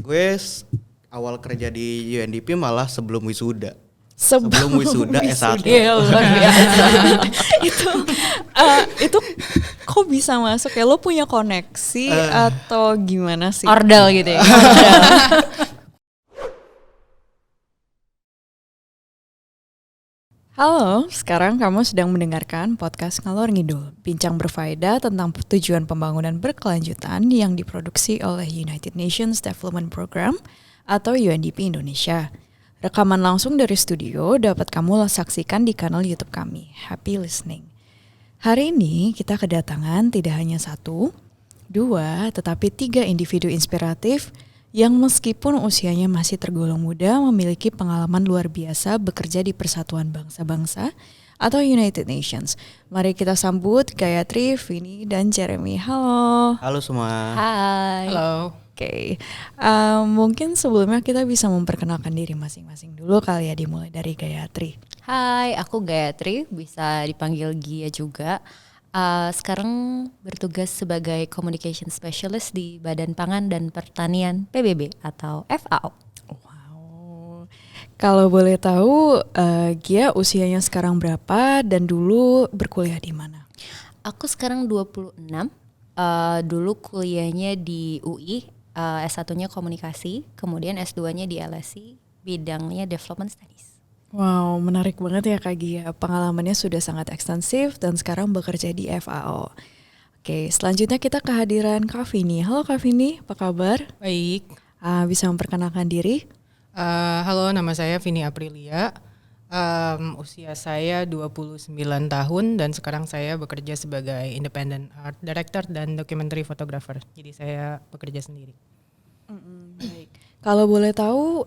Gue awal kerja di UNDP malah sebelum wisuda. Sebelum wisuda S1. Iya, luar biasa. itu kok bisa masuk ya? Lo punya koneksi atau gimana sih? Ordal gitu ya. Halo, sekarang kamu sedang mendengarkan podcast Ngalor Ngidul, bincang berfaedah tentang tujuan pembangunan berkelanjutan yang diproduksi oleh United Nations Development Program atau UNDP Indonesia. Rekaman langsung dari studio dapat kamu saksikan di kanal YouTube kami. Happy listening. Hari ini kita kedatangan tidak hanya 1, 2, tetapi 3 individu inspiratif yang meskipun usianya masih tergolong muda memiliki pengalaman luar biasa bekerja di Persatuan Bangsa-Bangsa atau United Nations. Mari kita sambut Gayatri, Vini, dan Jeremy. Halo. Halo semua. Hai. Halo. Oke, mungkin sebelumnya kita bisa memperkenalkan diri masing-masing dulu kali ya, dimulai dari Gayatri. Hai, aku Gayatri, bisa dipanggil Gia juga. Sekarang bertugas sebagai Communication Specialist di Badan Pangan dan Pertanian PBB atau FAO. Wow, kalau boleh tahu Gia usianya sekarang berapa dan dulu berkuliah di mana? Aku sekarang 26, dulu kuliahnya di UI, S1-nya komunikasi, kemudian S2-nya di LSI, bidangnya Development Studies. Wow, menarik banget ya Kak Gia. Pengalamannya sudah sangat ekstensif dan sekarang bekerja di FAO. Oke, selanjutnya kita kehadiran Kak Vini. Halo Kak Vini, apa kabar? Baik. Bisa memperkenalkan diri? Halo, nama saya Vini Aprilia. Usia saya 29 tahun dan sekarang saya bekerja sebagai Independent Art Director dan Documentary Photographer. Jadi saya bekerja sendiri. Baik. Kalau boleh tahu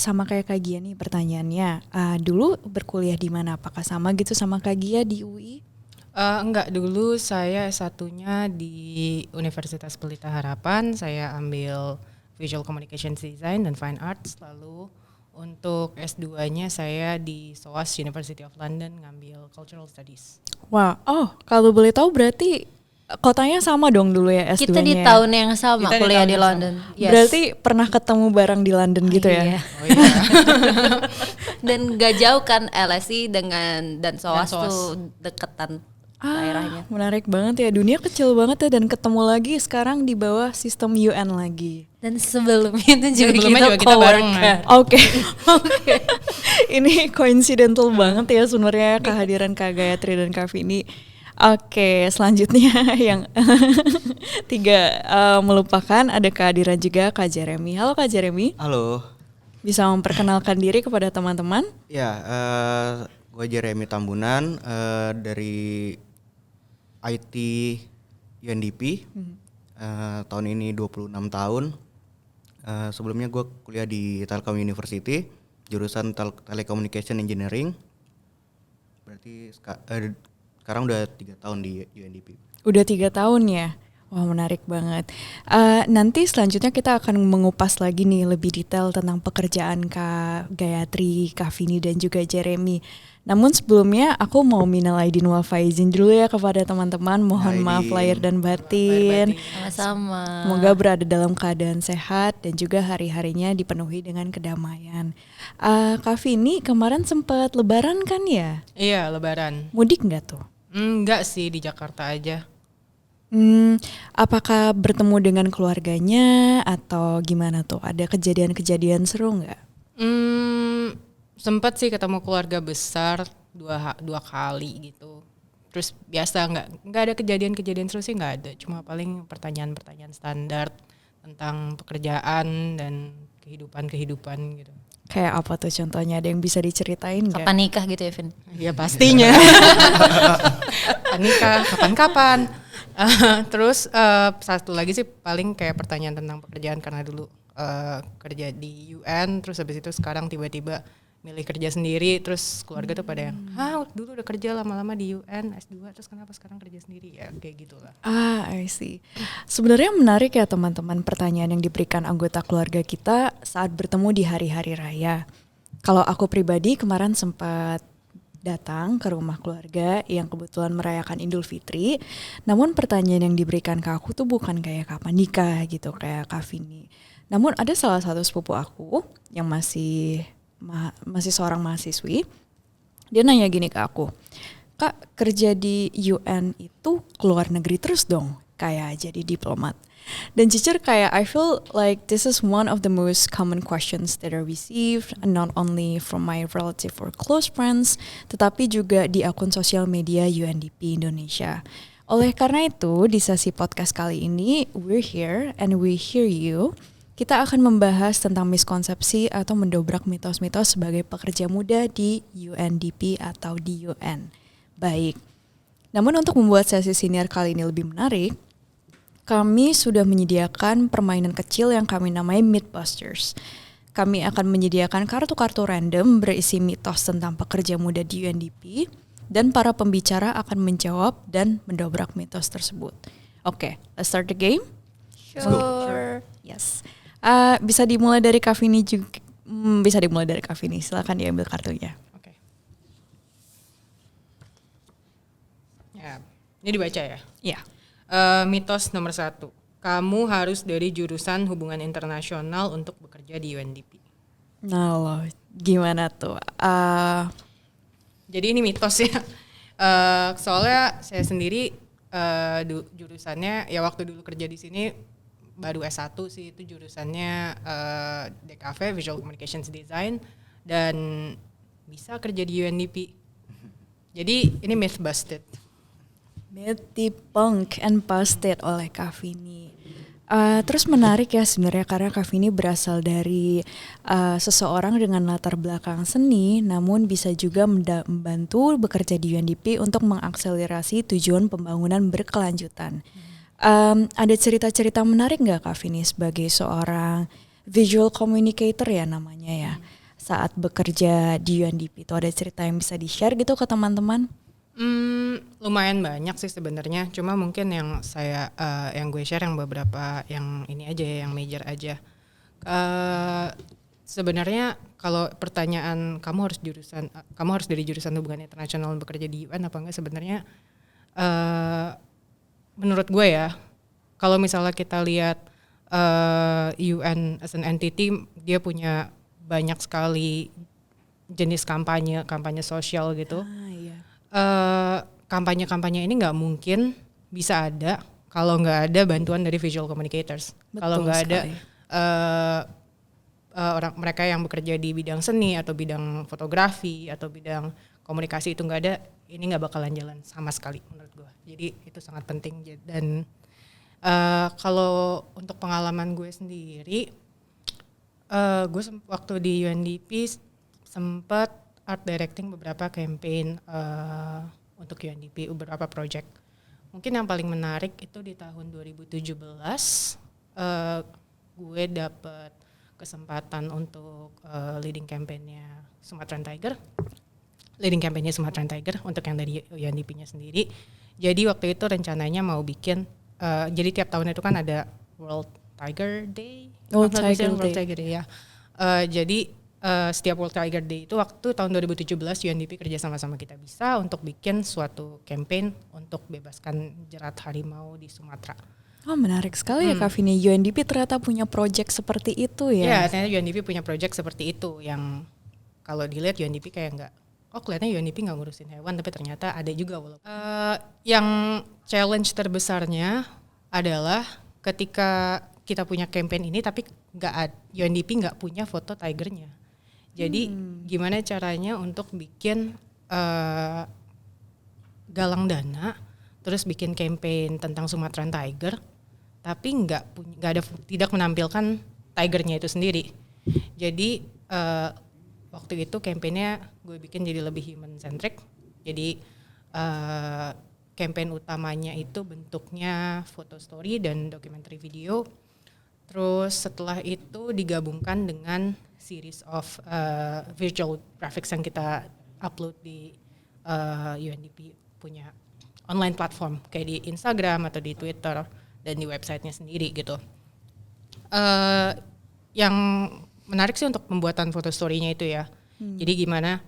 sama kayak Kak Gia nih pertanyaannya. Dulu berkuliah di mana? Apakah sama gitu sama Kak Gia di UI? Enggak, dulu saya S1-nya di Universitas Pelita Harapan. Saya ambil Visual Communications Design dan Fine Arts. Lalu untuk S2-nya saya di SOAS University of London ngambil Cultural Studies. Wah, kalau boleh tahu berarti kotanya sama dong dulu ya S2-nya. Kita di tahun yang sama Kita di kuliah tahun di yang London. Yes. Berarti pernah ketemu bareng di London gitu ya? Iya. Oh iya. Dan gak jauh kan LSI dan SOAS SOAS. tuh deketan daerahnya. Menarik banget ya, dunia kecil banget ya dan ketemu lagi sekarang di bawah sistem UN lagi. Dan sebelumnya itu Sebelumnya juga kita bareng, coworker. Oke. Ini coincidental banget ya sebenarnya kehadiran Kak Gayatri dan Kak Vini. Oke, selanjutnya yang 3 melupakan ada kehadiran juga Kak Jeremy. Halo Kak Jeremy. Halo. Bisa memperkenalkan diri kepada teman-teman? Ya, gue Jeremy Tambunan dari IT UNDP. Tahun ini 26 tahun. Sebelumnya gue kuliah di Telkom University, jurusan Telecommunication Engineering. Berarti sekarang udah 3 tahun di UNDP. Udah 3 tahun ya? Wah, menarik banget. Nanti selanjutnya kita akan mengupas lagi nih lebih detail tentang pekerjaan Kak Gayatri, Kak Vini dan juga Jeremy. Namun sebelumnya aku mau minal aidin wal faizin dulu ya kepada teman-teman. Mohon maaf lahir dan batin. Sama-sama. Semoga berada dalam keadaan sehat dan juga hari-harinya dipenuhi dengan kedamaian. Kak Vini kemarin sempat lebaran kan ya? Iya, lebaran. Mudik nggak tuh? Enggak sih, di Jakarta aja. Apakah bertemu dengan keluarganya atau gimana tuh? Ada kejadian-kejadian seru nggak? Sempat sih ketemu keluarga besar dua kali gitu. Terus biasa nggak ada kejadian seru sih, nggak ada. Cuma paling pertanyaan standar tentang pekerjaan dan kehidupan gitu. Kayak apa tuh contohnya? Ada yang bisa diceritain nggak? Kapan nikah gitu ya, Vin? Ya pastinya. Kapan nikah, kapan-kapan. Terus satu lagi sih paling kayak pertanyaan tentang pekerjaan karena dulu kerja di UN, terus habis itu sekarang tiba-tiba milih kerja sendiri, terus keluarga tuh pada yang, dulu udah kerja lama-lama di UN, S2, terus kenapa sekarang kerja sendiri? Ya kayak gitulah. I see. Sebenarnya menarik ya teman-teman pertanyaan yang diberikan anggota keluarga kita saat bertemu di hari-hari raya. Kalau aku pribadi kemarin sempat datang ke rumah keluarga yang kebetulan merayakan Idul Fitri. Namun pertanyaan yang diberikan ke aku tuh bukan kayak kapan nikah gitu, kayak Kak Vini. Namun ada salah satu sepupu aku yang masih seorang mahasiswi, dia nanya gini ke aku, Kak, kerja di UN itu keluar negeri terus dong, kayak jadi diplomat. Dan jujur kayak I feel like this is one of the most common questions that I received, not only from my relative or close friends, tetapi juga di akun sosial media UNDP Indonesia. Oleh karena itu, di sesi podcast kali ini, we're here and we hear you. Kita akan membahas tentang miskonsepsi atau mendobrak mitos-mitos sebagai pekerja muda di UNDP atau di UN. Baik, namun untuk membuat sesi senior kali ini lebih menarik, kami sudah menyediakan permainan kecil yang kami namai Mythbusters. Kami akan menyediakan kartu-kartu random berisi mitos tentang pekerja muda di UNDP, dan para pembicara akan menjawab dan mendobrak mitos tersebut. Oke, let's start the game? Sure. Yes. Bisa dimulai dari Kak Vini juga. Bisa dimulai dari Kak Vini. Silakan diambil kartunya. Oke. Ya, ini dibaca ya. Iya. Mitos nomor 1. Kamu harus dari jurusan hubungan internasional untuk bekerja di UNDP. Nah loh, gimana tuh? Jadi ini mitos ya. Soalnya saya sendiri jurusannya ya waktu dulu kerja di sini baru S1 sih, itu jurusannya DKV Visual Communications Design dan bisa kerja di UNDP. Jadi ini myth busted. Myth debunked and busted oleh Kak Vini. Terus menarik ya sebenarnya karena Kak Vini berasal dari seseorang dengan latar belakang seni, namun bisa juga membantu bekerja di UNDP untuk mengakselerasi tujuan pembangunan berkelanjutan. Ada cerita-cerita menarik nggak Kak Vini sebagai seorang visual communicator ya namanya ya, saat bekerja di UNDP itu ada cerita yang bisa di-share gitu ke teman-teman? Lumayan banyak sih sebenarnya. Cuma mungkin yang yang gue share yang beberapa yang ini aja ya, yang major aja. Sebenarnya kalau pertanyaan kamu harus dari jurusan hubungan internasional bekerja di UN apa enggak, sebenarnya menurut gue ya, kalau misalnya kita lihat UN as an entity, dia punya banyak sekali jenis kampanye sosial gitu. Iya. Kampanye-kampanye ini nggak mungkin bisa ada kalau nggak ada bantuan dari visual communicators. Kalau nggak ada mereka yang bekerja di bidang seni atau bidang fotografi atau bidang komunikasi itu nggak ada, ini nggak bakalan jalan sama sekali menurut gue. Jadi itu sangat penting. Dan kalau untuk pengalaman gue sendiri, gue waktu di UNDP sempat art directing beberapa campaign untuk UNDP, beberapa project. Mungkin yang paling menarik itu di tahun 2017, gue dapet kesempatan untuk leading campaign-nya Sumatran Tiger untuk yang dari UNDP-nya sendiri. Jadi waktu itu rencananya mau bikin, jadi tiap tahun itu kan ada World Tiger Day. World Tiger Day ya. Jadi setiap World Tiger Day itu waktu tahun 2017 UNDP kerja sama kita bisa untuk bikin suatu campaign untuk bebaskan jerat harimau di Sumatera. Oh menarik sekali ya Kak Vini, UNDP ternyata punya project seperti itu ya? Ya ternyata UNDP punya project seperti itu yang kalau dilihat UNDP kayak nggak, kelihatannya UNDP nggak ngurusin hewan, tapi ternyata ada juga. Yang challenge terbesarnya adalah ketika kita punya campaign ini tapi UNDP nggak punya foto tigernya. Jadi gimana caranya untuk bikin galang dana, terus bikin campaign tentang Sumatran Tiger, tapi tidak menampilkan tigernya itu sendiri. Jadi waktu itu campaignnya gue bikin jadi lebih human centric. Jadi campaign utamanya itu bentuknya foto story dan documentary video. Terus setelah itu digabungkan dengan series of visual graphics yang kita upload di UNDP punya online platform kayak di Instagram atau di Twitter dan di websitenya sendiri gitu. Yang menarik sih untuk pembuatan foto story-nya itu ya. Jadi gimana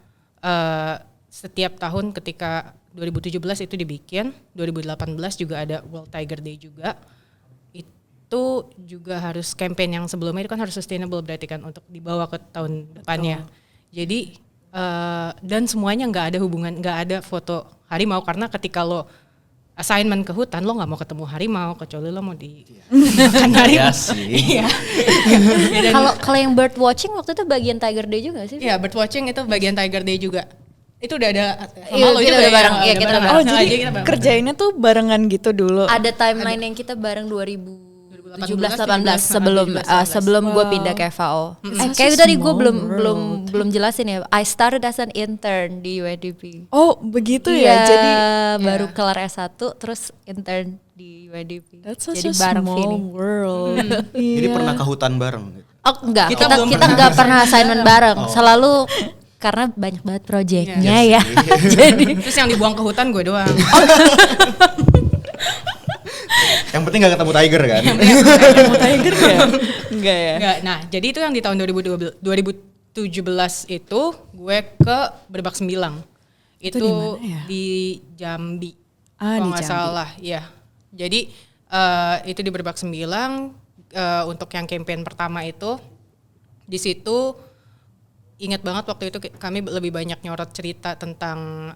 setiap tahun ketika 2017 itu dibikin, 2018 juga ada World Tiger Day juga. itu juga harus campaign yang sebelumnya itu kan harus sustainable berarti kan untuk dibawa ke tahun depannya. Jadi dan semuanya nggak ada foto harimau karena ketika lo assignment ke hutan lo nggak mau ketemu harimau kecuali lo mau di makan harimau. Iya. Kalau yang bird watching waktu itu bagian Tiger Day juga sih? Iya, bird watching itu bagian Tiger Day juga. Itu udah ada Iya, sama lo kita juga udah ya, bareng. udah Iya, kita bareng. bareng. Oh Nah, jadi kita bareng. kerjainnya tuh barengan gitu dulu. Ada timeline yang kita bareng 2017-18 sebelum gue Wow. pindah ke FAO. Such Kayak a tadi gue small belum jelasin ya. I started as an intern di UNDP. Oh begitu Iya, ya. Jadi baru kelar S1 terus intern di UNDP. that's such Jadi a bareng small Vini. world. Jadi Iya. pernah ke hutan bareng gitu. Oh enggak, Kita kita belum kita nggak pernah assignment bareng. Selalu karena banyak banget proyeknya ya. Jadi Terus yang dibuang ke hutan gue doang. Yang penting gak ketemu tiger kan. Mau tiger ya? Enggak ya. Enggak. Nah, jadi itu yang di tahun 2017 itu gue ke Berbak Sembilang. Itu di mana ya? di Jambi. Ah, kalau di nggak Jambi. salah, ya. Jadi itu di Berbak Sembilang untuk yang campaign pertama itu di situ ingat banget waktu itu kami lebih banyak nyorot cerita tentang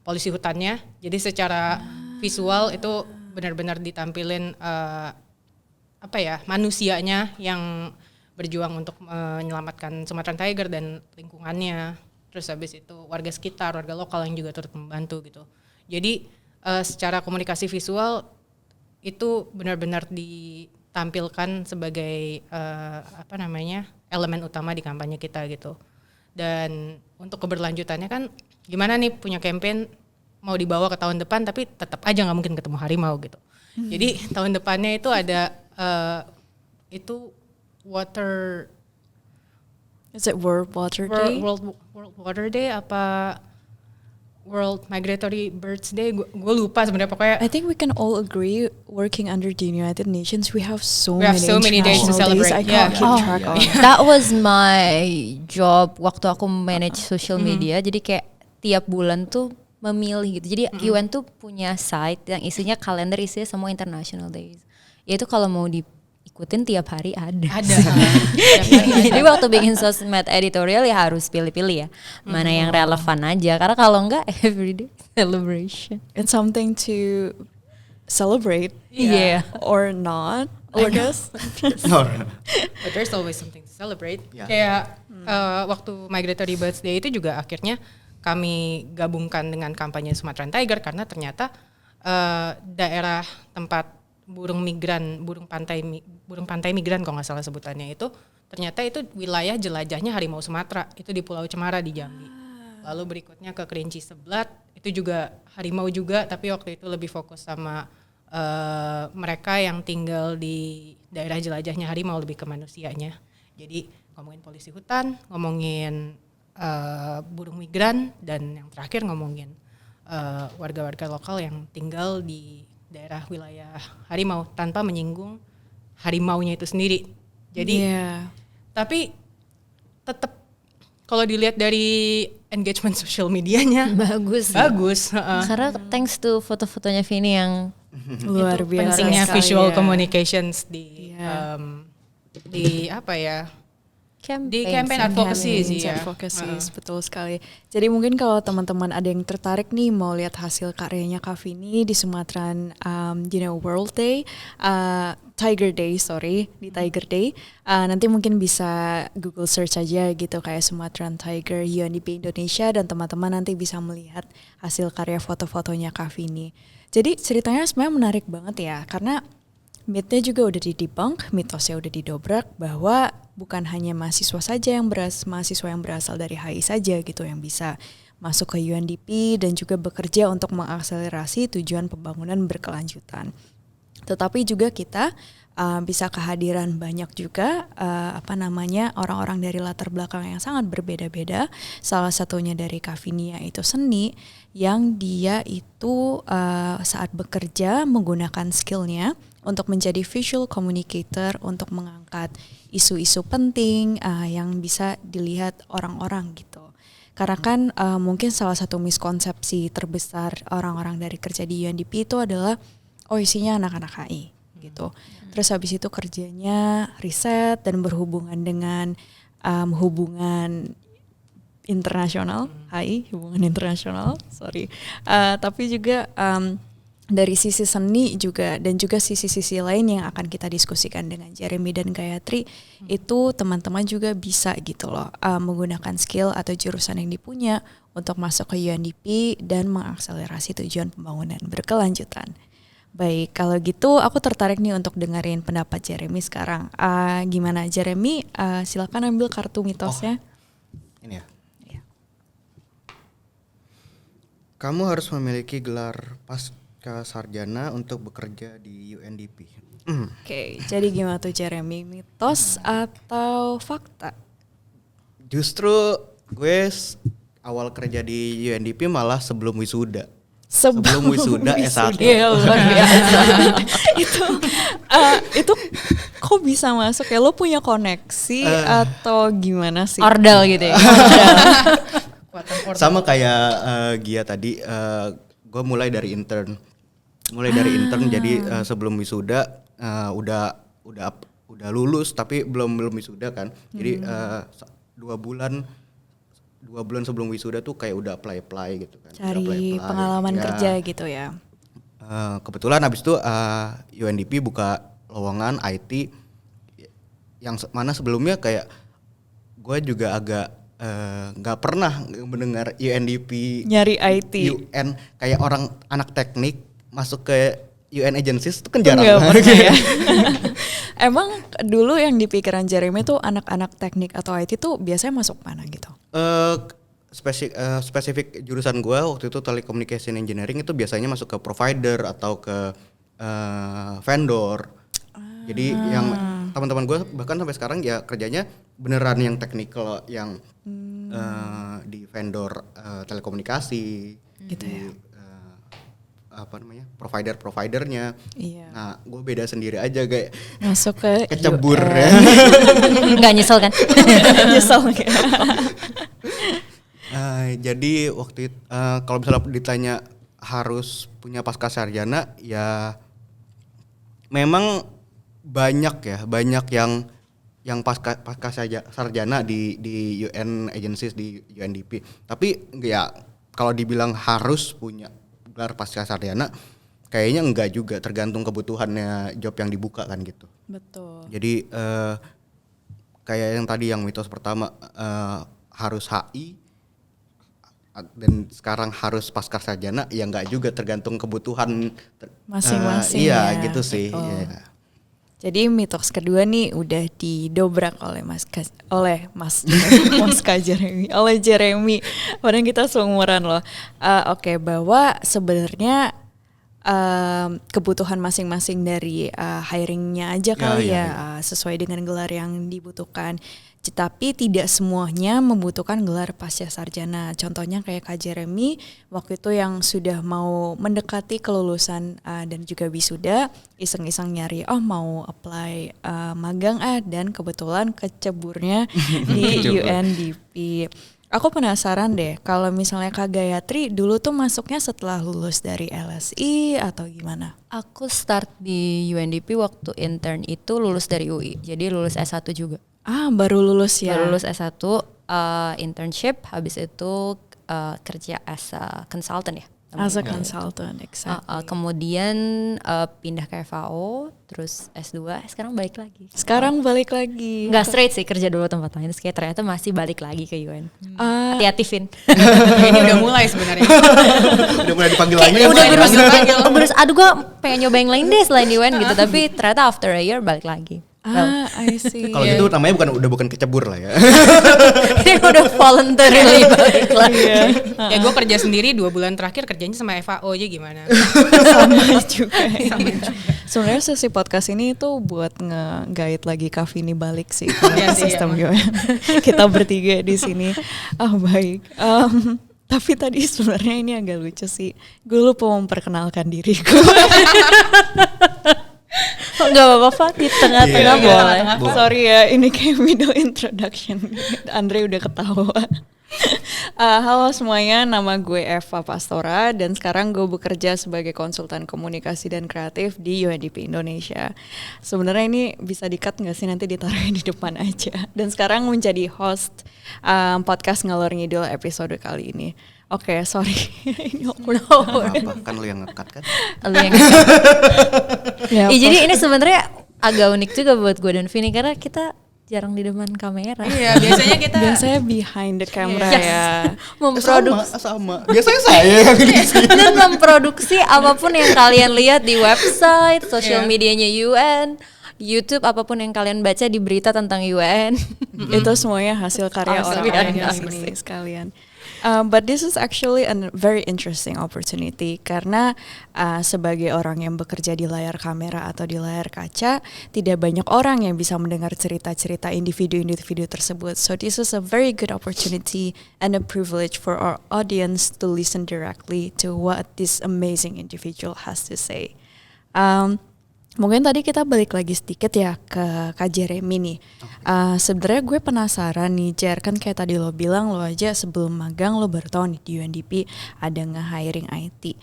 polisi hutannya. Jadi secara visual itu benar-benar ditampilin manusianya yang berjuang untuk menyelamatkan Sumatran Tiger dan lingkungannya. Terus habis itu warga sekitar, warga lokal yang juga turut membantu gitu. Jadi secara komunikasi visual itu benar-benar ditampilkan sebagai elemen utama di kampanye kita gitu. Dan untuk keberlanjutannya kan gimana nih punya campaign mau dibawa ke tahun depan tapi tetap aja nggak mungkin ketemu harimau gitu. Jadi tahun depannya itu ada itu water Is it World Water Day? World Water Day apa World Migratory Birds Day, gue lupa sebenarnya pokoknya. I think we can all agree working under the United Nations we have so We have many so many days to international celebrate. I can't Yeah. keep Oh, track of. that was my job waktu aku manage social media. Jadi kayak tiap bulan tuh memilih gitu. Jadi UN tuh punya site yang isinya kalender isinya semua international days. Yaitu kalau mau diikutin tiap hari ada. Ada. Tiap hari ada. Jadi waktu bikin sosmed editorial ya harus pilih-pilih ya. Mana yang relevan aja. Karena kalau enggak everyday celebration. It's something to celebrate. Yeah. Or not, I guess. But there's always something to celebrate. Yeah. Kayak waktu Migratory Birds Day itu juga akhirnya kami gabungkan dengan kampanye Sumatran Tiger karena ternyata daerah tempat burung pantai migran kalau nggak salah sebutannya itu ternyata itu wilayah jelajahnya harimau Sumatera itu di Pulau Cemara di Jambi. Lalu berikutnya ke Kerinci Seblat itu juga harimau juga tapi waktu itu lebih fokus sama mereka yang tinggal di daerah jelajahnya harimau lebih ke manusianya. Jadi ngomongin polisi hutan, ngomongin burung migran dan yang terakhir ngomongin warga-warga lokal yang tinggal di daerah wilayah harimau tanpa menyinggung harimaunya itu sendiri. Jadi tapi tetap kalau dilihat dari engagement social medianya Bagus. Karena thanks to foto-fotonya Vini yang Luar biasa pentingnya sekali visual ya. communications di di campaign advocacy sih ya. Advocacies, betul sekali. Jadi mungkin kalau teman-teman ada yang tertarik nih mau lihat hasil karyanya Kak Vini di Sumatran World Day, Tiger Day, di Tiger Day, nanti mungkin bisa Google search aja gitu kayak Sumatran Tiger UNDP Indonesia dan teman-teman nanti bisa melihat hasil karya foto-fotonya Kak Vini. Jadi ceritanya sebenarnya menarik banget ya karena mitnya juga udah didebunk, mitosnya udah didobrak bahwa bukan hanya mahasiswa yang berasal dari HI saja gitu yang bisa masuk ke UNDP dan juga bekerja untuk mengakselerasi tujuan pembangunan berkelanjutan. Tetapi juga kita bisa kehadiran banyak juga orang-orang dari latar belakang yang sangat berbeda-beda. Salah satunya dari Kak Vini yaitu seni yang dia itu saat bekerja menggunakan skillnya untuk menjadi visual communicator untuk mengangkat isu-isu penting yang bisa dilihat orang-orang gitu. Karena kan mungkin salah satu miskonsepsi terbesar orang-orang dari kerja di UNDP itu adalah isinya anak-anak HI. gitu. Terus habis itu kerjanya riset dan berhubungan dengan hubungan internasional, hubungan internasional, tapi juga dari sisi seni juga dan juga sisi-sisi lain yang akan kita diskusikan dengan Jeremy dan Gayatri itu teman-teman juga bisa gitu loh menggunakan skill atau jurusan yang dipunya untuk masuk ke UNDP dan mengakselerasi tujuan pembangunan berkelanjutan. Baik, kalau gitu aku tertarik nih untuk dengerin pendapat Jeremy sekarang. Gimana Jeremy? Silakan ambil kartu mitosnya. Ini ya. Kamu harus memiliki gelar pasca sarjana untuk bekerja di UNDP. Oke, jadi gimana tuh Jeremy? Mitos atau fakta? Justru gue awal kerja di UNDP malah sebelum wisuda. Sebelum wisuda S1. Iya, luar biasa. itu kok bisa masuk ya? Lo punya koneksi atau gimana sih? Ordal gitu ya. Sama kayak Gia tadi, gue mulai dari intern. Jadi sebelum wisuda udah lulus tapi belum wisuda kan. Jadi 2 bulan sebelum wisuda tuh kayak udah apply gitu kan. Cari pengalaman kerja gitu ya. Kebetulan abis itu UNDP buka lowongan IT yang mana sebelumnya kayak gue juga agak nggak pernah mendengar UNDP nyari IT UN kayak orang anak teknik masuk ke UN agencies itu kan jarang ya. Emang dulu yang di pikiran Jeremy tuh anak-anak teknik atau IT tuh biasanya masuk mana gitu? Spesifik jurusan gue waktu itu telecommunication engineering itu biasanya masuk ke provider atau ke vendor. Jadi yang teman-teman gue bahkan sampai sekarang ya kerjanya beneran yang technical yang di vendor telekomunikasi gitu ya. Providernya. Iya. Nah, gue beda sendiri aja kayak masuk ke kecebur ya. Nggak nyesel kan? Nyesel. Jadi waktu itu kalau misalnya ditanya harus punya pasca sarjana ya memang banyak yang pasca sarjana di UN agencies di UNDP. Tapi ya kalau dibilang harus punya gelar pasca sarjana kayaknya enggak juga, tergantung kebutuhannya job yang dibuka kan gitu. Betul. Jadi kayak yang tadi yang mitos pertama harus HI dan sekarang harus pasca sarjana ya enggak juga, tergantung kebutuhan masing-masing. Iya ya, gitu sih. gitu. Yeah. Jadi mitos kedua nih udah didobrak oleh Mas Jeremy, oleh Jeremy. Padahal kita seumuran loh. Oke, bahwa sebenarnya kebutuhan masing-masing dari hiringnya aja kali ya. Sesuai dengan gelar yang dibutuhkan. Tapi tidak semuanya membutuhkan gelar pasca sarjana. Contohnya kayak Kak Jeremy waktu itu yang sudah mau mendekati kelulusan dan juga wisuda, iseng-iseng nyari mau apply magang dan kebetulan keceburnya di UNDP. Aku penasaran deh kalau misalnya Kak Gayatri dulu tuh masuknya setelah lulus dari LSI atau gimana? Aku start di UNDP waktu intern itu lulus dari UI, jadi lulus S1 juga. Baru lulus ya? Baru lulus S1, internship, habis itu kerja as a consultant ya. As a consultant, exactly. Kemudian pindah ke FAO, terus S2, sekarang balik lagi. Nggak straight sih, kerja dulu tempat lain, terus kayak ternyata masih balik lagi ke UN. Hati-hati Vin. Ini udah mulai sebenarnya. Udah mulai dipanggil lagi. Udah berusaha, aduh gue pengen nyoba yang lain deh selain UN gitu, tapi ternyata after a year balik lagi. I see. Kalau gitu namanya bukan kecebur lah ya. Ini udah voluntarily balik lagi. Ya gue kerja sendiri 2 bulan terakhir kerjanya sama FAO aja gimana. Sama juga. Sebenarnya sesi podcast ini tuh buat nge-guide lagi Kak Vini balik sih ke sistem UN. Kita bertiga di sini. Baik. Tapi tadi sebenarnya ini agak lucu sih. Gue lupa memperkenalkan diriku. Gak apa-apa, di tengah-tengah boleh. Sorry ya, ini kayak middle introduction. Andre udah ketawa. Halo semuanya, nama gue Eva Pastora dan sekarang gue bekerja sebagai konsultan komunikasi dan kreatif di UNDP Indonesia. Sebenarnya ini bisa di-cut nggak sih, nanti ditaruhin di depan aja. Dan sekarang menjadi host podcast Ngalor Ngidul episode kali ini. Oke, sorry. Ini awkward. Apa? Kan lu yang nge-cut kan? Lu yang Ya, jadi ini sebenarnya agak unik juga buat gue dan Vini karena kita jarang di depan kamera. Iya, biasanya kita biasanya behind the camera Yes. ya. Memproduksi Sama. Biasanya saya yang di sini. dan memproduksi apapun yang kalian lihat di website, sosial Iya. medianya UN, YouTube, apapun yang kalian baca di berita tentang UN. Itu semuanya hasil karya Hasil orang-orang karya di sini sekalian. But this is actually a very interesting opportunity karena sebagai orang yang bekerja di layar kamera atau di layar kaca, tidak banyak orang yang bisa mendengar cerita-cerita individu-individu tersebut. So this is a very good opportunity and a privilege for our audience to listen directly to what this amazing individual has to say. Mungkin tadi kita balik lagi sedikit ya ke Kak Jeremy nih. Sebenarnya gue penasaran nih, Jer, kan kayak tadi lo bilang lo aja sebelum magang lo baru tahu nih di UNDP ada nge-hiring IT.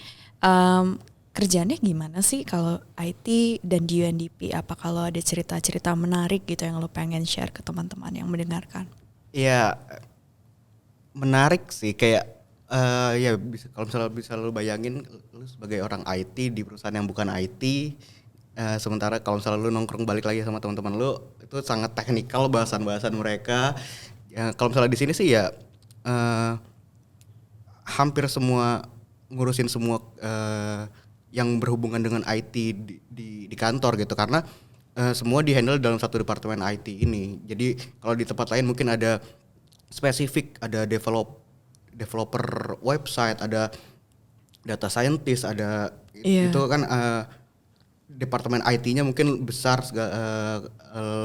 Kerjaannya gimana sih kalau IT dan di UNDP? Apa kalau ada cerita-cerita menarik gitu yang lo pengen share ke teman-teman yang mendengarkan? Iya, menarik sih kayak ya bisa kalau misalnya bisa lu bayangin lu sebagai orang IT di perusahaan yang bukan IT. Sementara kalau misalnya lu nongkrong balik lagi sama teman-teman lu itu sangat teknikal bahasan-bahasan mereka. Ya, kalau misalnya di sini sih ya hampir semua ngurusin semua yang berhubungan dengan IT di kantor gitu karena semua dihandle dalam satu departemen IT ini. Jadi kalau di tempat lain mungkin ada spesifik, ada developer website, ada data scientist, ada itu kan departemen IT-nya mungkin besar,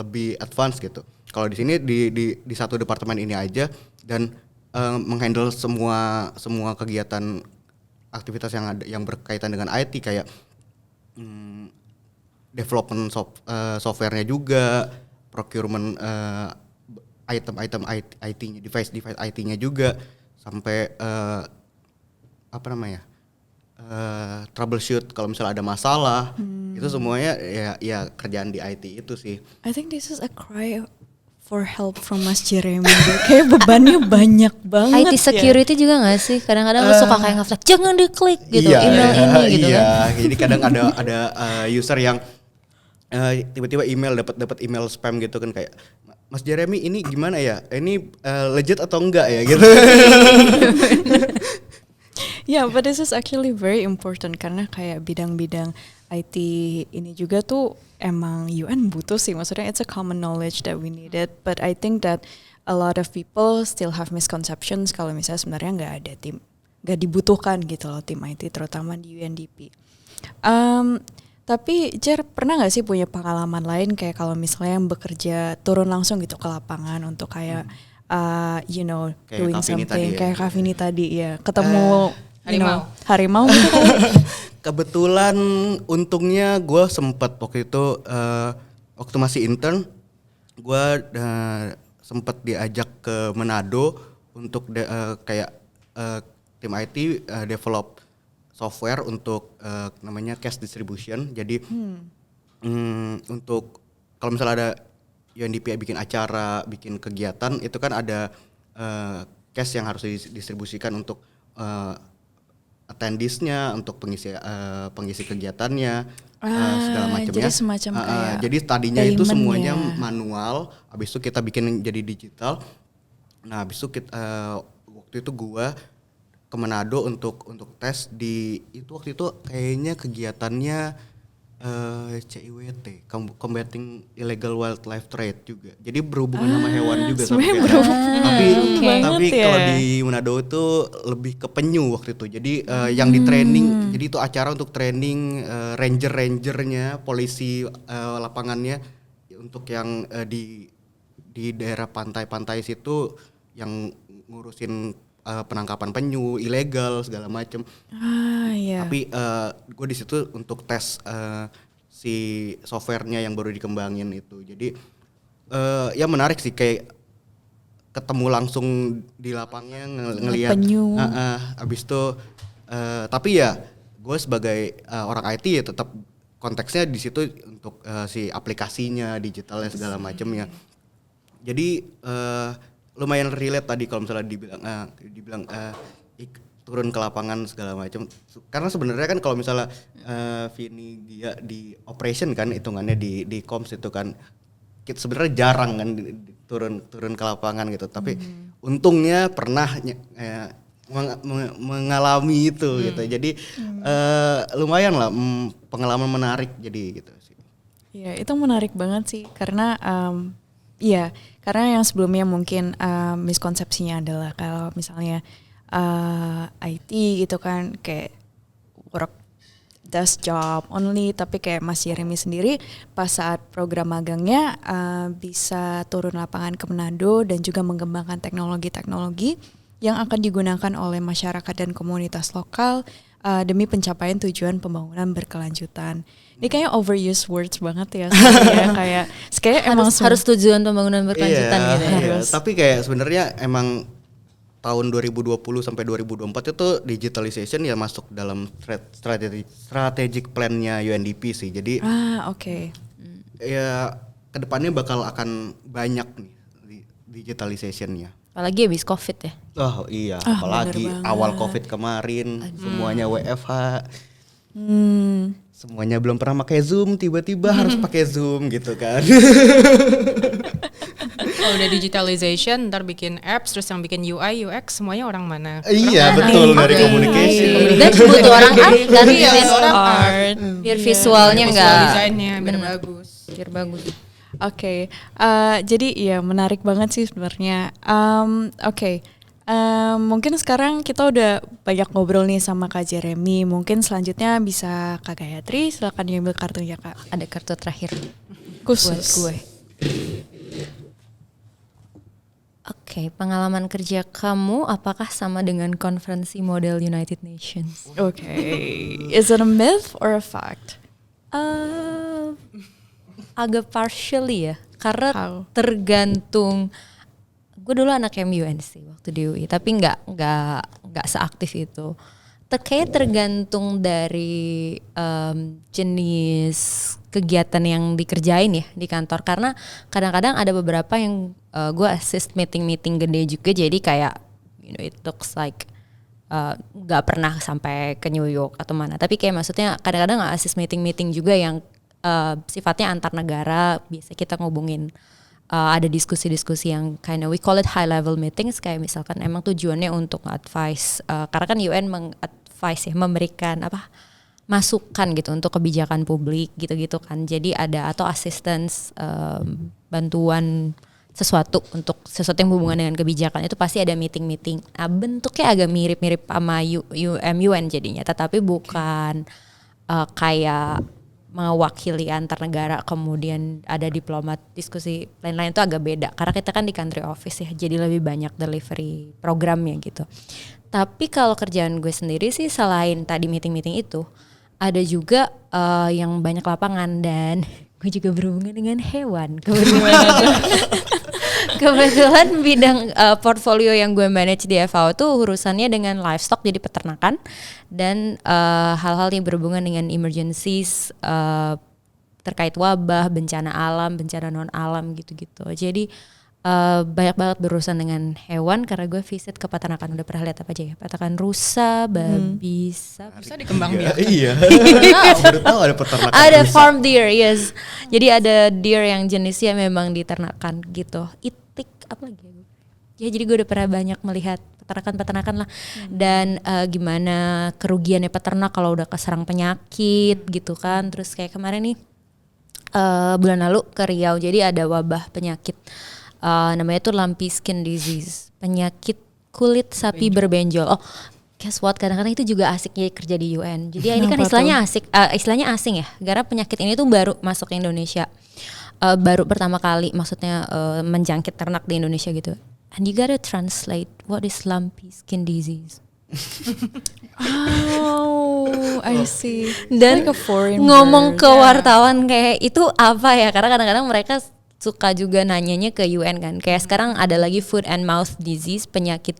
lebih advance gitu. Kalau di sini di satu departemen ini aja dan menghandle semua kegiatan aktivitas yang berkaitan dengan IT kayak development softwarenya juga, procurement item-item IT-nya, device IT-nya juga sampai troubleshoot kalau misalnya ada masalah. Itu semuanya ya kerjaan di IT itu sih. I think this is a cry for help from Mas Jeremy. Kayak bebannya banyak banget. IT security juga gak sih? Kadang-kadang lu suka kayak nge-flag, jangan diklik gitu, email ini gitu kan. Jadi kadang ada user yang tiba-tiba dapat email spam gitu kan kayak, Mas Jeremy ini gimana ya? Ini legit atau enggak ya gitu. Yeah, but this is actually very important karena kayak bidang-bidang IT ini juga tuh emang UN butuh sih. Maksudnya it's a common knowledge that we needed. But I think that a lot of people still have misconceptions kalau misalnya sebenarnya nggak dibutuhkan gitu loh tim IT terutama di UNDP. Tapi Jer, pernah nggak sih punya pengalaman lain kayak kalau misalnya yang bekerja turun langsung gitu ke lapangan untuk kayak Kayak doing Kak Vini something tadi ya. kayak Kak Vini tadi ya, ketemu harimau Kebetulan untungnya gue sempat waktu itu waktu masih intern gue sempat diajak ke Manado untuk tim IT develop software untuk namanya cash distribution. Jadi untuk kalau misalnya ada UNDP bikin acara, bikin kegiatan itu kan ada cash yang harus didistribusikan untuk attendees-nya, untuk pengisi kegiatannya, segala macamnya. Jadi semacam kayak jadi tadinya itu payment semuanya ya. manual, habis itu kita bikin jadi digital. Nah, habis itu waktu itu gua ke Manado untuk tes waktu itu kayaknya kegiatannya CIWT, Combating Illegal Wildlife Trade juga. Jadi berhubungan sama hewan juga sebenarnya sama tapi ya. kalau di Manado itu lebih ke penyu waktu itu. Jadi yang di training, jadi itu acara untuk training ranger-rangernya, polisi lapangannya untuk yang di daerah pantai-pantai situ yang ngurusin penangkapan penyu ilegal segala macem. Iya. Tapi gue di situ untuk tes si softwarenya yang baru dikembangin itu. Jadi ya menarik sih kayak ketemu langsung di lapangnya ngelihat. Penyu. Abis itu tapi ya gue sebagai orang IT ya tetap konteksnya di situ untuk si aplikasinya, digitalnya segala macamnya. Jadi lumayan relate tadi kalau misalnya dibilang turun ke lapangan segala macam. Karena sebenarnya kan kalau misalnya Vini dia di operation kan hitungannya di comms itu kan sebenarnya jarang kan turun ke lapangan gitu. Tapi untungnya pernah mengalami itu gitu. Jadi lumayan lah pengalaman menarik jadi gitu sih. Iya, itu menarik banget sih karena karena yang sebelumnya mungkin miskonsepsinya adalah kalau misalnya IT gitu kan kayak work desk job only, tapi kayak Mas Jeremy sendiri pas saat program magangnya bisa turun lapangan ke Manado dan juga mengembangkan teknologi-teknologi yang akan digunakan oleh masyarakat dan komunitas lokal demi pencapaian tujuan pembangunan berkelanjutan. Ini kayaknya overused words banget ya, kayak emang harus tujuan pembangunan berkelanjutan gitu ya. Iya. Tapi kayak sebenarnya emang tahun 2020 sampai 2024 itu digitalization ya masuk dalam strategic plan-nya UNDP sih. Jadi ya kedepannya bakal akan banyak nih digitalization-nya. Apalagi habis COVID ya. Oh iya, apalagi awal COVID kemarin semuanya WFH. Semuanya belum pernah pakai Zoom, tiba-tiba harus pakai Zoom gitu kan. Kalau udah digitalization, ntar bikin apps, terus yang bikin UI, UX, semuanya orang mana? Iya betul, dari communication. Dan butuh orang art kan, orang art. biar visualnya Visual desainnya biar bagus. Biar bagus. Oke, jadi ya menarik banget sih sebenarnya. Mungkin sekarang kita udah banyak ngobrol nih sama Kak Jeremy. Mungkin selanjutnya bisa Kak Gayatri, silakan diambil kartunya Kak. Ada kartu terakhir Khusus buat gue. Oke, pengalaman kerja kamu apakah sama dengan konferensi model United Nations? Oke, is it a myth or a fact? Agak partially ya, karena How? tergantung. Gue dulu anak MUN sih waktu di UI, tapi nggak seaktif itu. Kayak tergantung dari jenis kegiatan yang dikerjain ya di kantor. Karena kadang-kadang ada beberapa yang gue assist meeting gede juga, jadi kayak it looks like nggak pernah sampai ke New York atau mana. Tapi kayak maksudnya kadang-kadang assist meeting juga yang sifatnya antar negara. Biasa kita ngobongin ada diskusi-diskusi yang kind of we call it high level meetings, kayak misalkan emang tujuannya untuk advice, karena kan UN mengadvise ya, memberikan masukan gitu untuk kebijakan publik gitu-gitu kan. Jadi ada atau assistance, bantuan sesuatu yang berhubungan dengan kebijakan, itu pasti ada meeting. Bentuknya agak mirip-mirip sama MUN jadinya, tetapi bukan kayak mewakili antar negara, kemudian ada diplomat, diskusi lain-lain, itu agak beda karena kita kan di country office ya, jadi lebih banyak delivery programnya gitu. Tapi kalau kerjaan gue sendiri sih selain tadi meeting itu, ada juga yang banyak lapangan, dan gue juga berhubungan dengan hewan kebetulan bidang portfolio yang gue manage di FAO tuh urusannya dengan livestock, jadi peternakan, dan hal-hal yang berhubungan dengan emergencies terkait wabah, bencana alam, bencana non alam gitu-gitu. Jadi banyak banget berurusan dengan hewan karena gue visit ke peternakan. Udah pernah lihat apa aja ya? Peternakan rusa, babi, sapi. Bisa dikembangbiakan. Iya. Baru tahu ada peternakan. Ada rusa. farm deer, yes. Jadi ada deer yang jenisnya memang diternakan gitu. Itik apa lagi ya? Ya jadi gue udah pernah banyak melihat peternakan lah, dan gimana kerugiannya peternak kalau udah keserang penyakit gitu kan. Terus kayak kemarin nih bulan lalu ke Riau, jadi ada wabah penyakit. Namanya tuh lumpy skin disease, penyakit kulit sapi berbenjol. Oh, guess what? Kadang-kadang itu juga asik ya kerja di UN. Jadi ini kan istilahnya asing ya. Karena penyakit ini tuh baru masuk ke Indonesia, baru pertama kali, maksudnya menjangkit ternak di Indonesia gitu. And you gotta translate what is lumpy skin disease. Oh, I see. Dan like a foreign ngomong word. ke wartawan kayak itu apa ya? Karena kadang-kadang mereka suka juga nanyanya ke UN kan. Kayak sekarang ada lagi foot and mouth disease, penyakit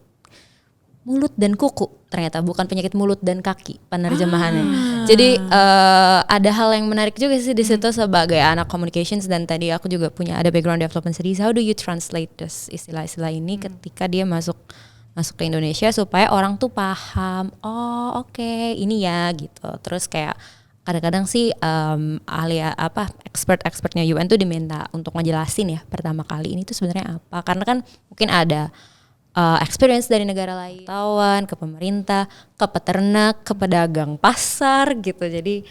mulut dan kuku, ternyata bukan penyakit mulut dan kaki penerjemahannya. Jadi ada hal yang menarik juga sih di situ sebagai anak communications, dan tadi aku juga punya ada background development studies. How do you translate this istilah-istilah ini ketika dia masuk ke Indonesia supaya orang tuh paham, oh oke, ini ya gitu. Terus kayak kadang-kadang sih expert-expertnya UN tuh diminta untuk ngejelasin ya pertama kali ini tuh sebenarnya apa, karena kan mungkin ada experience dari negara lain, tawan, ke pemerintah, ke peternak, ke pedagang pasar gitu. Jadi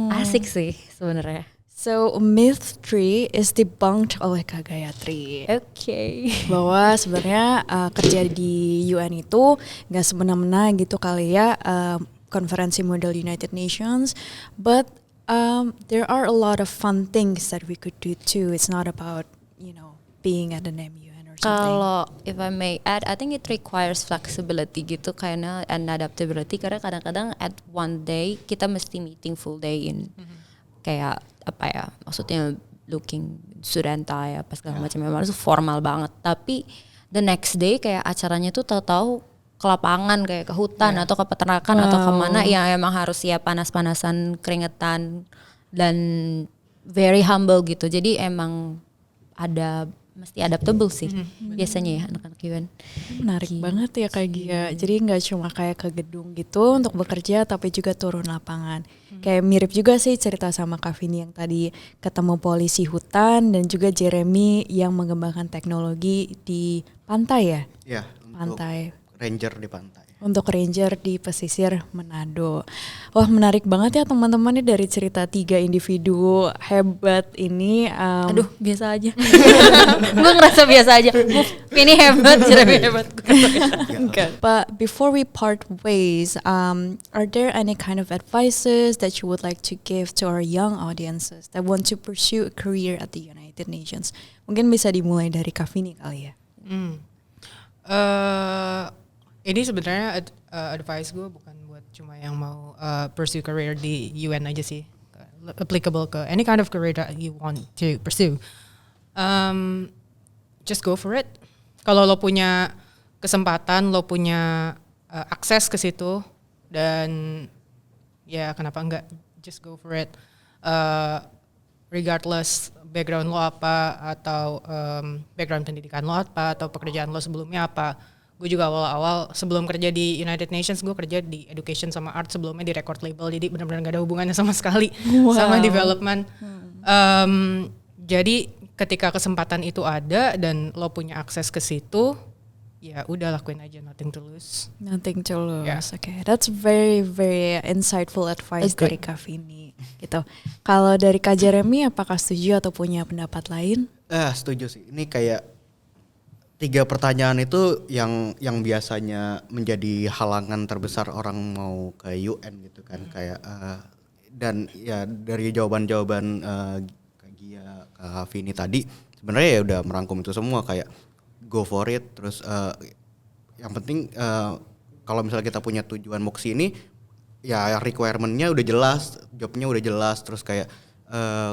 asik sih sebenarnya. So myth 3 is debunked oleh Kak Gayatri. Oke. Bahwa sebenarnya kerja di UN itu nggak semena-mena gitu kali ya, konferensi model United Nations, but there are a lot of fun things that we could do too. It's not about being at an MUN. Kalau if I may add, I think it requires flexibility gitu karena and adaptability, karena kadang-kadang at one day kita mesti meeting full day in kayak apa ya, maksudnya looking studenta ya pas segala macam, memang itu formal banget, tapi the next day kayak acaranya tuh tahu-tahu ke lapangan, kayak ke hutan atau ke peternakan atau kemana yang emang harus siap panas-panasan, keringetan, dan very humble gitu. Jadi emang mesti adaptable sih biasanya ya anak-anak UN. Menarik banget ya Kak Gia. Jadi nggak cuma kayak ke gedung gitu untuk bekerja, tapi juga turun lapangan. Kayak mirip juga sih cerita sama Kak Vini yang tadi ketemu polisi hutan, dan juga Jeremy yang mengembangkan teknologi di pantai ya? Ya, Pantai. Ranger di pantai. Untuk ranger di pesisir Manado. Wah, menarik banget ya teman-teman nih dari cerita 3 individu hebat ini. Aduh, biasa aja. Gue ngerasa biasa aja. Ini hebat, Jeremy hebat. But before we part ways, are there any kind of advices that you would like to give to our young audiences that want to pursue a career at the United Nations? Mungkin bisa dimulai dari Kak Vini kali ya. Ini sebenarnya advice gue bukan buat cuma yang mau pursue career di UN aja sih, applicable ke any kind of career that you want to pursue. Just go for it. Kalau lo punya kesempatan, lo punya akses ke situ, dan ya kenapa enggak, just go for it. Regardless background lo apa, atau background pendidikan lo apa, atau pekerjaan lo sebelumnya apa. Gue juga awal-awal sebelum kerja di United Nations, gue kerja di education sama art, sebelumnya di record label, jadi benar-benar gak ada hubungannya sama sekali sama development. Jadi ketika kesempatan itu ada dan lo punya akses ke situ, ya udah lakuin aja, nothing to lose. Nothing to lose. Yeah. Okay, that's very very insightful advice dari Kak Vini. Gitu. Kalau dari Kak Jeremy, apakah setuju atau punya pendapat lain? Setuju sih. Ini kayak 3 pertanyaan itu yang biasanya menjadi halangan terbesar orang mau ke UN gitu kan, kayak dan ya dari jawaban-jawaban Kak Gia, Kak Vini tadi sebenarnya ya udah merangkum itu semua, kayak go for it. Terus yang penting kalau misalnya kita punya tujuan mau kesini, ya requirement-nya udah jelas, job-nya udah jelas. Terus kayak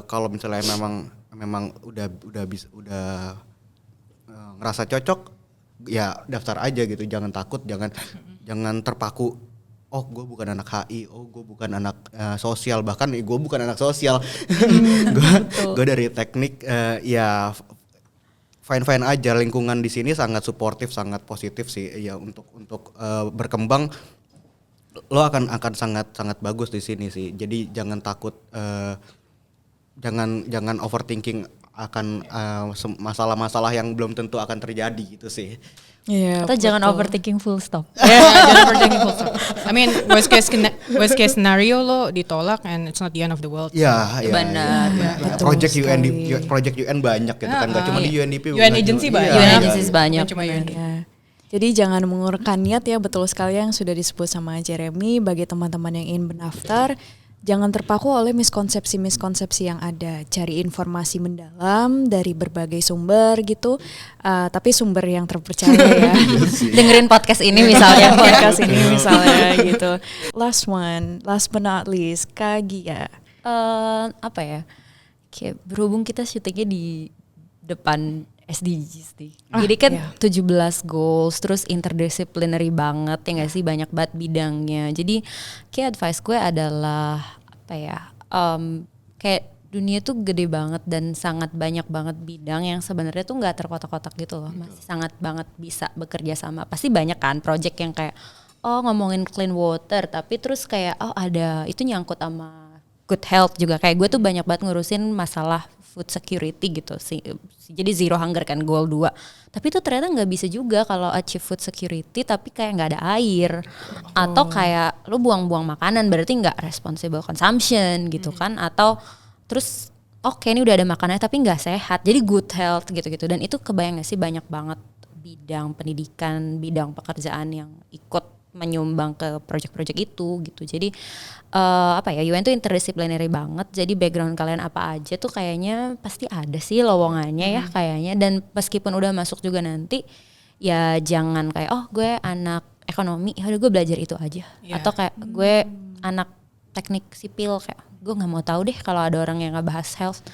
kalau misalnya memang udah ngerasa cocok, ya daftar aja gitu. Jangan takut, jangan terpaku. Oh, gue bukan anak HI, oh gue bukan anak sosial, bahkan gue bukan anak sosial. Gue dari teknik. Ya fine aja. Lingkungan di sini sangat suportif, sangat positif sih. Ya untuk berkembang, lo akan sangat bagus di sini sih. Jadi jangan takut, jangan overthinking akan masalah-masalah yang belum tentu akan terjadi gitu sih. Iya. Atau jangan overthinking full stop. Jangan overthinking full stop. I mean, worst case scenario lo ditolak and it's not the end of the world. Ya, benar. Ya, project UN banyak gitu kan, nggak cuma di UNDP. UN agency banyak. UN agencies banyak. Cuma UNDP. Ya. Jadi jangan mengurungkan niat ya, betul sekali yang sudah disebut sama Jeremy. Bagi teman-teman yang ingin mendaftar, jangan terpaku oleh miskonsepsi yang ada. Cari informasi mendalam dari berbagai sumber gitu, tapi sumber yang terpercaya ya. Dengerin podcast ini misalnya. Podcast ini misalnya gitu. Last but not least, Kak Gia. Apa ya? Kayak berhubung kita syutingnya di depan SDGs nih. Jadi kan 17 goals, terus interdisciplinary banget ya nggak sih, banyak banget bidangnya. Jadi kayak advice gue adalah apa ya, kayak dunia tuh gede banget dan sangat banyak banget bidang yang sebenarnya tuh nggak terkotak-kotak gitu loh, masih sangat banget bisa bekerja sama. Pasti banyak kan project yang kayak ngomongin clean water, tapi terus kayak ada itu nyangkut sama good health juga. Kayak gue tuh banyak banget ngurusin masalah food security gitu sih. Jadi zero hunger kan goal 2. Tapi itu ternyata nggak bisa juga kalau achieve food security tapi kayak nggak ada air. Atau kayak lu buang-buang makanan berarti nggak responsible consumption gitu kan. Atau terus ini udah ada makanannya tapi nggak sehat. Jadi good health gitu-gitu. Dan itu kebayang nggak sih banyak banget bidang pendidikan, bidang pekerjaan yang ikut menyumbang ke project-project itu gitu. Jadi UN tuh interdisciplinary banget. Jadi background kalian apa aja tuh kayaknya pasti ada sih lowongannya ya kayaknya. Dan meskipun udah masuk juga nanti ya jangan kayak gue anak ekonomi, ya udah gue belajar itu aja. Atau kayak gue anak teknik sipil, kayak gue nggak mau tahu deh kalau ada orang yang ngebahas health.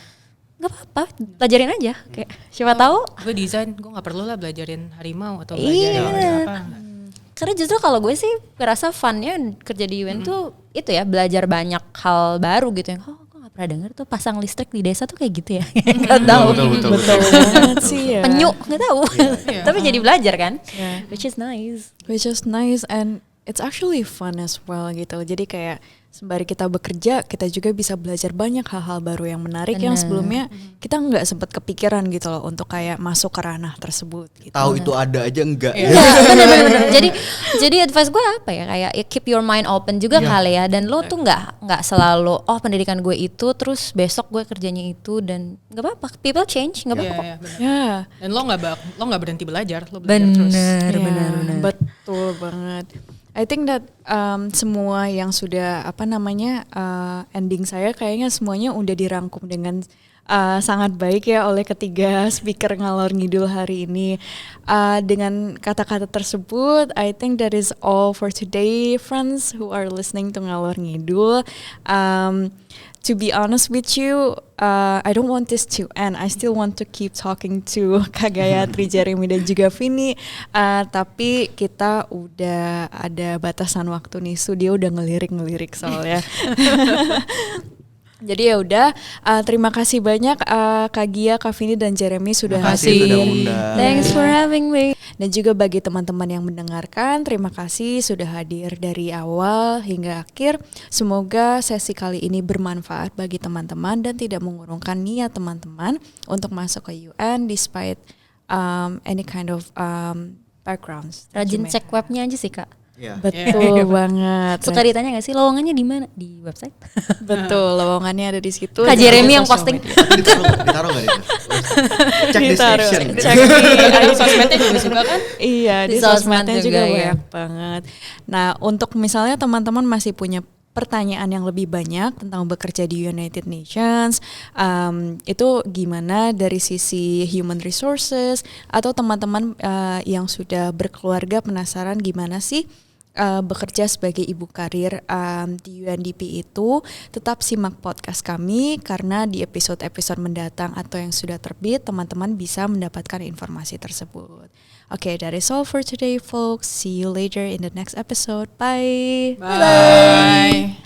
Gak apa-apa, pelajarin aja. Kayak siapa tahu. Gue desain, gue nggak perlu lah belajarin harimau atau belajarin apa. Karena justru kalau gue sih ngerasa funnya kerja di UN tuh itu ya, belajar banyak hal baru gitu yang gue gak pernah denger tuh pasang listrik di desa tuh kayak gitu ya. Gak tahu. Betul. banget sih ya. Penyu gak tahu. Tapi jadi belajar kan. Which is nice and it's actually fun as well gitu. Jadi kayak sembari kita bekerja, kita juga bisa belajar banyak hal-hal baru yang menarik yang sebelumnya kita nggak sempat kepikiran gitu loh untuk kayak masuk ke ranah tersebut. Gitu. Tahu itu ada aja enggak? Bener. Jadi advice gue apa ya, kayak keep your mind open juga kali ya. Dan lo tuh nggak selalu pendidikan gue itu terus besok gue kerjanya itu, dan nggak apa-apa. People change, nggak apa-apa. Yeah. Dan lo nggak berhenti belajar, lo belajar terus. Bener. Betul banget. I think that semua yang sudah ending saya kayaknya semuanya udah dirangkum dengan sangat baik ya oleh ketiga speaker ngalor ngidul hari ini. Dengan kata-kata tersebut, I think that is all for today, friends who are listening to ngalor ngidul. To be honest with you, I don't want this to end. I still want to keep talking to Kak Gayatri, Jeremy dan juga Vini. Tapi kita udah ada batasan waktu nih. Studio udah ngelirik soalnya. Jadi ya udah, terima kasih banyak Kak Gia, Kak Vini dan Jeremy sudah hadir. Thanks for having me. Dan juga bagi teman-teman yang mendengarkan, terima kasih sudah hadir dari awal hingga akhir. Semoga sesi kali ini bermanfaat bagi teman-teman dan tidak mengurungkan niat teman-teman untuk masuk ke UN despite any kind of backgrounds. Rajin cek webnya aja sih Kak. Yeah. Betul banget. Suka ditanya gak sih lowongannya di mana? Di website? Betul, lowongannya ada di situ. Kak Jeremy yang posting. Ditaruh nggak itu? Cek description. Cek Di sosmednya juga suka kan? Iya, di sosmednya juga banyak banget. Nah, untuk misalnya teman-teman masih punya pertanyaan yang lebih banyak tentang bekerja di United Nations, itu gimana dari sisi human resources, atau teman-teman yang sudah berkeluarga penasaran gimana sih bekerja sebagai ibu karir di UNDP itu, tetap simak podcast kami karena di episode-episode mendatang atau yang sudah terbit teman-teman bisa mendapatkan informasi tersebut. Okay, that is all for today, folks. See you later in the next episode. Bye. Bye.